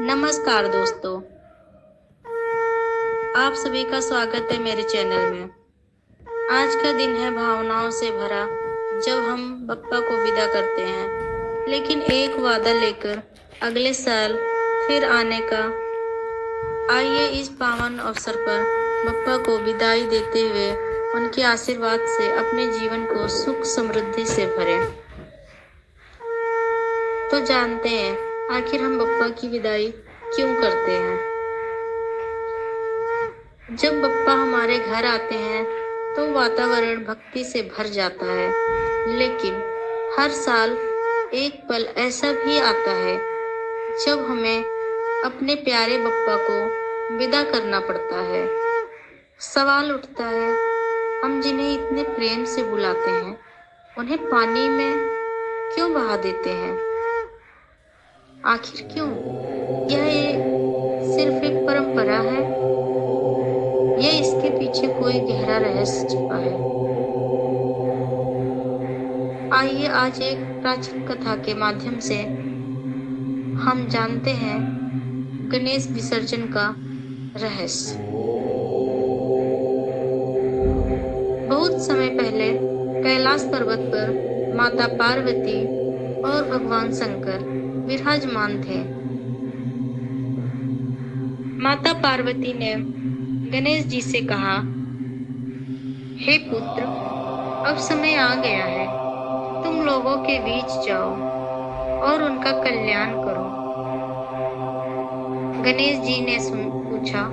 नमस्कार दोस्तों, आप सभी का स्वागत है मेरे चैनल में। आज का दिन है भावनाओं से भरा, जब हम बप्पा को विदा करते हैं, लेकिन एक वादा लेकर अगले साल फिर आने का। आइए इस पावन अवसर पर बप्पा को विदाई देते हुए उनके आशीर्वाद से अपने जीवन को सुख समृद्धि से भरें। तो जानते हैं आखिर हम बप्पा की विदाई क्यों करते हैं। जब बप्पा हमारे घर आते हैं तो वातावरण भक्ति से भर जाता है, लेकिन हर साल एक पल ऐसा भी आता है जब हमें अपने प्यारे बप्पा को विदा करना पड़ता है। सवाल उठता है, हम जिन्हें इतने प्रेम से बुलाते हैं, उन्हें पानी में क्यों बहा देते हैं? आखिर क्यों? सिर्फ एक परंपरा है या इसके पीछे कोई गहरा रहस्य छिपा है? आइए आज एक प्राचीन कथा के माध्यम से हम जानते हैं गणेश विसर्जन का रहस्य। बहुत समय पहले कैलाश पर्वत पर माता पार्वती और भगवान शंकर विराजमान थे। माता पार्वती ने गणेश जी से कहा, हे पुत्र, अब समय आ गया है, तुम लोगों के बीच जाओ और उनका कल्याण करो। गणेश जी ने पूछा,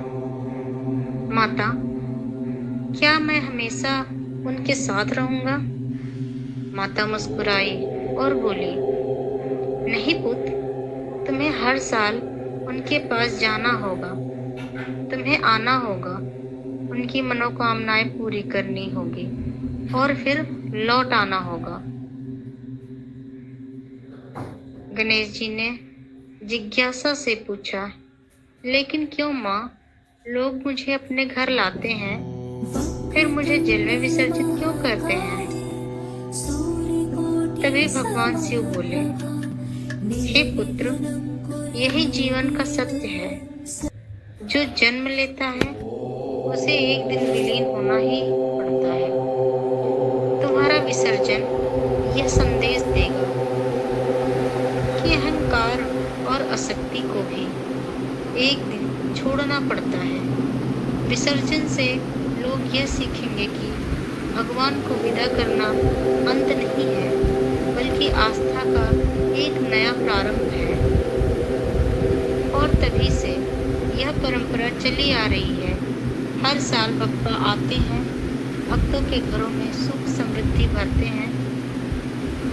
माता, क्या मैं हमेशा उनके साथ रहूंगा? माता मुस्कुराई और बोली, नहीं पुत्र, तुम्हें हर साल उनके पास जाना होगा, तुम्हें आना होगा, उनकी मनोकामनाएं पूरी करनी होगी और फिर लौट आना होगा। गणेश जी ने जिज्ञासा से पूछा, लेकिन क्यों माँ? लोग मुझे अपने घर लाते हैं, फिर मुझे जल में विसर्जित क्यों करते हैं? तभी भगवान शिव बोले, हे पुत्र, यही जीवन का सत्य है। जो जन्म लेता है उसे एक दिन विलीन होना ही पड़ता है। तुम्हारा विसर्जन यह संदेश देगा कि अहंकार और आसक्ति को भी एक दिन छोड़ना पड़ता है। विसर्जन से लोग यह सीखेंगे कि भगवान को विदा करना अंत नहीं है, बल्कि आस्था का एक नया प्रारंभ है। और तभी से यह परंपरा चली आ रही है। हर साल बप्पा आते हैं, भक्तों के घरों में सुख समृद्धि भरते हैं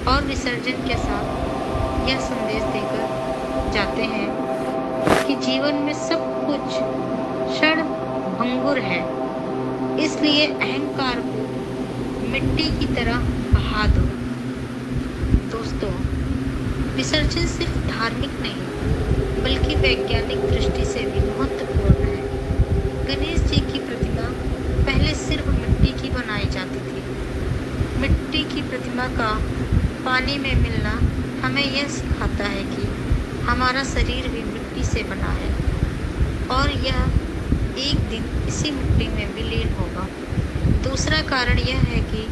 और विसर्जन के साथ यह संदेश देकर जाते हैं कि जीवन में सब कुछ क्षण भंगुर है, इसलिए अहंकार को मिट्टी की तरह बहा दो। दोस्तों, विसर्जन सिर्फ धार्मिक नहीं बल्कि वैज्ञानिक दृष्टि से भी महत्वपूर्ण है। गणेश जी की प्रतिमा पहले सिर्फ मिट्टी की बनाई जाती थी। मिट्टी की प्रतिमा का पानी में मिलना हमें यह सिखाता है कि हमारा शरीर भी मिट्टी से बना है और यह एक दिन इसी मिट्टी में विलीन होगा। दूसरा कारण यह है कि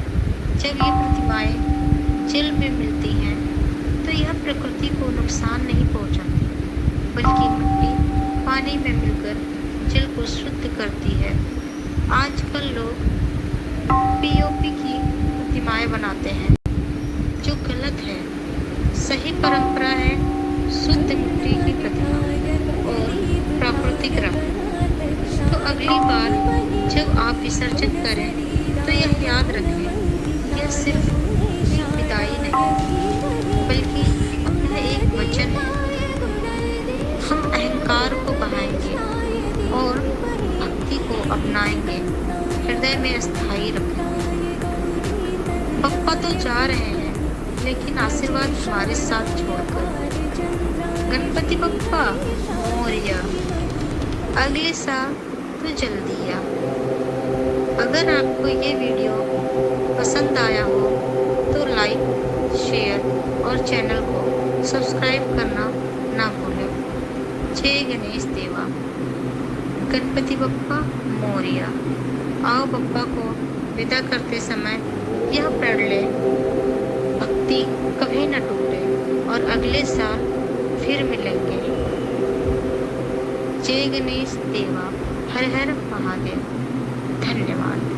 जब ये प्रतिमाएं जल में मिलती हैं तो यह प्रकृति को नुकसान नहीं पहुंचाती, बल्कि मिट्टी पानी में मिलकर जल को शुद्ध करती है। आजकल लोग पीओपी की प्रतिमाएं बनाते हैं, जो गलत है। सही परंपरा है शुद्ध मिट्टी की प्रतिमा और प्राकृतिक रंग। तो अगली बार जब आप विसर्जन करें तो यह याद रखें, यह सिर्फ एक विदाई नहीं बल्कि अपना एक वचन है। हम अहंकार को बहाएंगे और भक्ति को अपनाएंगे, हृदय में स्थायी रखेंगे। बप्पा तो जा रहे हैं, लेकिन आशीर्वाद हमारे साथ छोड़कर। गणपति बप्पा मोरया, अगले साल तो जल्दी आ। अगर आपको ये वीडियो पसंद आया हो तो लाइक, शेयर और चैनल को सब्सक्राइब करना ना भूलें। जय गणेश देवा। गणपति बप्पा मोरिया। आओ बप्पा को विदा करते समय यह प्रण ले, भक्ति कभी न टूटे और अगले साल फिर मिलेंगे। जय गणेश देवा। हर हर महादेव। धन्यवाद।